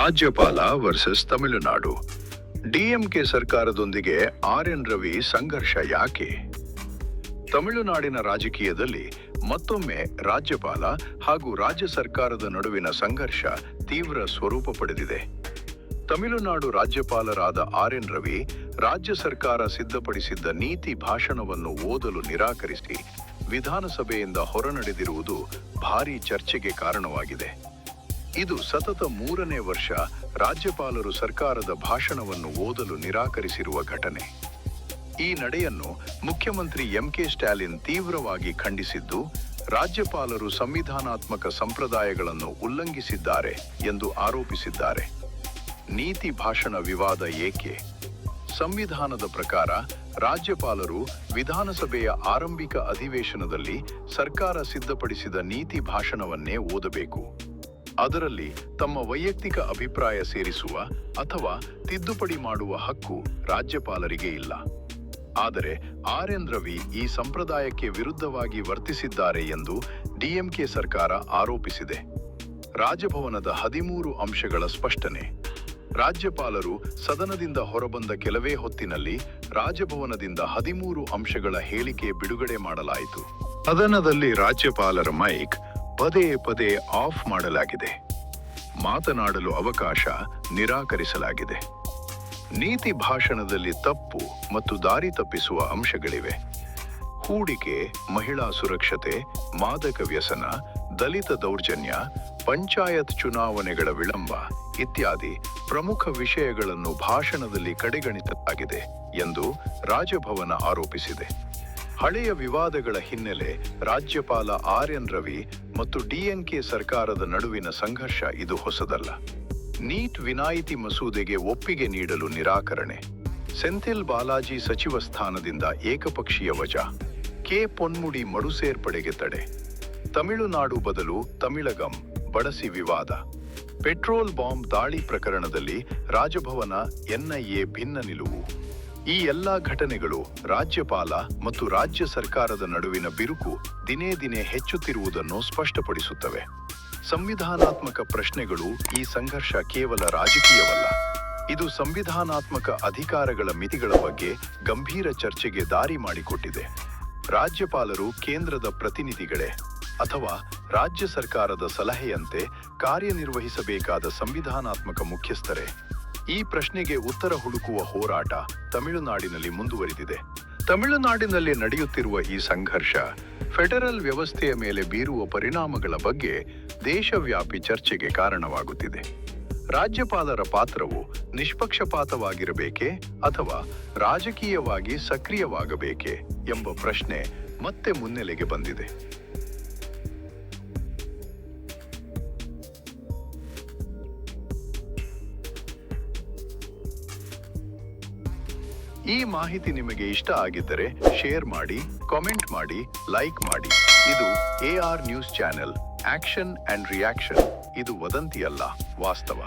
ರಾಜ್ಯಪಾಲ versus Tamil Nadu. DMK ಸರ್ಕಾರದೊಂದಿಗೆ R N. Ravi ಸಂಘರ್ಷ ಯಾಕೆ? ತಮಿಳುನಾಡಿನ ರಾಜಕೀಯದಲ್ಲಿ ಮತ್ತೊಮ್ಮೆ ರಾಜ್ಯಪಾಲ ಹಾಗೂ ರಾಜ್ಯ ಸರ್ಕಾರದ ನಡುವಿನ ಸಂಘರ್ಷ ತೀವ್ರ ಸ್ವರೂಪ ಪಡೆದಿದೆ. ತಮಿಳುನಾಡು ರಾಜ್ಯಪಾಲರಾದ ಆರ್.ಎನ್. ರವಿ ರಾಜ್ಯ ಸರ್ಕಾರ ಸಿದ್ಧಪಡಿಸಿದ್ದ ನೀತಿ ಭಾಷಣವನ್ನು ಓದಲು ನಿರಾಕರಿಸಿ ವಿಧಾನಸಭೆಯಿಂದ ಹೊರನಡೆದಿರುವುದು ಭಾರೀ ಚರ್ಚೆಗೆ ಕಾರಣವಾಗಿದೆ. ಇದು ಸತತ 3ನೇ ವರ್ಷ ರಾಜ್ಯಪಾಲರು ಸರ್ಕಾರದ ಭಾಷಣವನ್ನು ಓದಲು ನಿರಾಕರಿಸಿರುವ ಘಟನೆ. ಈ ನಡೆಯನ್ನು ಮುಖ್ಯಮಂತ್ರಿ ಎಂ.ಕೆ. ಸ್ಟಾಲಿನ್ ತೀವ್ರವಾಗಿ ಖಂಡಿಸಿದ್ದು, ರಾಜ್ಯಪಾಲರು ಸಂವಿಧಾನಾತ್ಮಕ ಸಂಪ್ರದಾಯಗಳನ್ನು ಉಲ್ಲಂಘಿಸಿದ್ದಾರೆ ಎಂದು ಆರೋಪಿಸಿದ್ದಾರೆ. ನೀತಿ ಭಾಷಣ ವಿವಾದ ಏಕೆ? ಸಂವಿಧಾನದ ಪ್ರಕಾರ ರಾಜ್ಯಪಾಲರು ವಿಧಾನಸಭೆಯ ಆರಂಭಿಕ ಅಧಿವೇಶನದಲ್ಲಿ ಸರ್ಕಾರ ಸಿದ್ಧಪಡಿಸಿದ ನೀತಿ ಭಾಷಣವನ್ನೇ ಓದಬೇಕು. ಅದರಲ್ಲಿ ತಮ್ಮ ವೈಯಕ್ತಿಕ ಅಭಿಪ್ರಾಯ ಸೇರಿಸುವ ಅಥವಾ ತಿದ್ದುಪಡಿ ಮಾಡುವ ಹಕ್ಕು ರಾಜ್ಯಪಾಲರಿಗೆ ಇಲ್ಲ. ಆದರೆ ಆರ್.ಎನ್. ರವಿ ಈ ಸಂಪ್ರದಾಯಕ್ಕೆ ವಿರುದ್ಧವಾಗಿ ವರ್ತಿಸಿದ್ದಾರೆ ಎಂದು ಡಿಎಂಕೆ ಸರ್ಕಾರ ಆರೋಪಿಸಿದೆ. ರಾಜಭವನದ 13 ಅಂಶಗಳ ಸ್ಪಷ್ಟನೆ. ರಾಜ್ಯಪಾಲರು ಸದನದಿಂದ ಹೊರಬಂದ ಕೆಲವೇ ಹೊತ್ತಿನಲ್ಲಿ ರಾಜಭವನದಿಂದ 13 ಅಂಶಗಳ ಹೇಳಿಕೆ ಬಿಡುಗಡೆ ಮಾಡಲಾಯಿತು. ಸದನದಲ್ಲಿ ರಾಜ್ಯಪಾಲರ ಮೈಕ್ ಪದೇ ಪದೇ ಆಫ್ ಮಾಡಲಾಗಿದೆ. ಮಾತನಾಡಲು ಅವಕಾಶ ನಿರಾಕರಿಸಲಾಗಿದೆ. ನೀತಿ ಭಾಷಣದಲ್ಲಿ ತಪ್ಪು ಮತ್ತು ದಾರಿ ತಪ್ಪಿಸುವ ಅಂಶಗಳಿವೆ. ಹೂಡಿಕೆ, ಮಹಿಳಾ ಸುರಕ್ಷತೆ, ಮಾದಕ ವ್ಯಸನ, ದಲಿತ ದೌರ್ಜನ್ಯ, ಪಂಚಾಯತ್ ಚುನಾವಣೆಗಳ ವಿಳಂಬ ಇತ್ಯಾದಿ ಪ್ರಮುಖ ವಿಷಯಗಳನ್ನು ಭಾಷಣದಲ್ಲಿ ಕಡೆಗಣಿಸಲಾಗಿದೆ ಎಂದು ರಾಜಭವನ ಆರೋಪಿಸಿದೆ. ಹಳೆಯ ವಿವಾದಗಳ ಹಿನ್ನೆಲೆ ರಾಜ್ಯಪಾಲ ಆರ್.ಎನ್. ರವಿ ಮತ್ತು ಡಿಎಂಕೆ ಸರ್ಕಾರದ ನಡುವಿನ ಸಂಘರ್ಷ ಇದು ಹೊಸದಲ್ಲ. ನೀಟ್ ವಿನಾಯಿತಿ ಮಸೂದೆಗೆ ಒಪ್ಪಿಗೆ ನೀಡಲು ನಿರಾಕರಣೆ. ಸೆಂಥಿಲ್ ಬಾಲಾಜಿ ಸಚಿವ ಸ್ಥಾನದಿಂದ ಏಕಪಕ್ಷೀಯ ವಜಾ. ಕೆ. ಪೊನ್ಮುಡಿ ಮರು ಸೇರ್ಪಡೆಗೆ ತಡೆ. ತಮಿಳುನಾಡು ಬದಲು ತಮಿಳಗಂ ಬಳಸಿ ವಿವಾದ. ಪೆಟ್ರೋಲ್ ಬಾಂಬ್ ದಾಳಿ ಪ್ರಕರಣದಲ್ಲಿ ರಾಜಭವನ ಎನ್ಐಎ ಭಿನ್ನ ನಿಲುವು. ಈ ಎಲ್ಲಾ ಘಟನೆಗಳು ರಾಜ್ಯಪಾಲ ಮತ್ತು ರಾಜ್ಯ ಸರ್ಕಾರದ ನಡುವಿನ ಬಿರುಕು ದಿನೇ ದಿನೇ ಹೆಚ್ಚುತ್ತಿರುವುದನ್ನು ಸ್ಪಷ್ಟಪಡಿಸುತ್ತವೆ. ಸಂವಿಧಾನಾತ್ಮಕ ಪ್ರಶ್ನೆಗಳು ಈ ಸಂಘರ್ಷ ಕೇವಲ ರಾಜಕೀಯವಲ್ಲ. ಇದು ಸಂವಿಧಾನಾತ್ಮಕ ಅಧಿಕಾರಗಳ ಮಿತಿಗಳ ಬಗ್ಗೆ ಗಂಭೀರ ಚರ್ಚೆಗೆ ದಾರಿ ಮಾಡಿಕೊಟ್ಟಿದೆ. ರಾಜ್ಯಪಾಲರು ಕೇಂದ್ರದ ಪ್ರತಿನಿಧಿಗಳೇ ಅಥವಾ ರಾಜ್ಯ ಸರ್ಕಾರದ ಸಲಹೆಯಂತೆ ಕಾರ್ಯನಿರ್ವಹಿಸಬೇಕಾದ ಸಂವಿಧಾನಾತ್ಮಕ ಮುಖ್ಯಸ್ಥರೇ? ಈ ಪ್ರಶ್ನೆಗೆ ಉತ್ತರ ಹುಡುಕುವ ಹೋರಾಟ ತಮಿಳುನಾಡಿನಲ್ಲಿ ಮುಂದುವರಿದಿದೆ. ತಮಿಳುನಾಡಿನಲ್ಲಿ ನಡೆಯುತ್ತಿರುವ ಈ ಸಂಘರ್ಷ ಫೆಡರಲ್ ವ್ಯವಸ್ಥೆಯ ಮೇಲೆ ಬೀರುವ ಪರಿಣಾಮಗಳ ಬಗ್ಗೆ ದೇಶವ್ಯಾಪಿ ಚರ್ಚೆಗೆ ಕಾರಣವಾಗುತ್ತಿದೆ. ರಾಜ್ಯಪಾಲರ ಪಾತ್ರವು ನಿಷ್ಪಕ್ಷಪಾತವಾಗಿರಬೇಕೇ ಅಥವಾ ರಾಜಕೀಯವಾಗಿ ಸಕ್ರಿಯವಾಗಬೇಕೇ ಎಂಬ ಪ್ರಶ್ನೆ ಮತ್ತೆ ಮುನ್ನೆಲೆಗೆ ಬಂದಿದೆ. ಈ ಮಾಹಿತಿ ನಿಮಗೆ ಇಷ್ಟ ಆಗಿದ್ದರೆ ಶೇರ್ ಮಾಡಿ, ಕಾಮೆಂಟ್ ಮಾಡಿ, ಲೈಕ್ ಮಾಡಿ. ಇದು AR news channel, action and reaction. ಇದು ವದಂತಿಯಲ್ಲ, ವಾಸ್ತವ.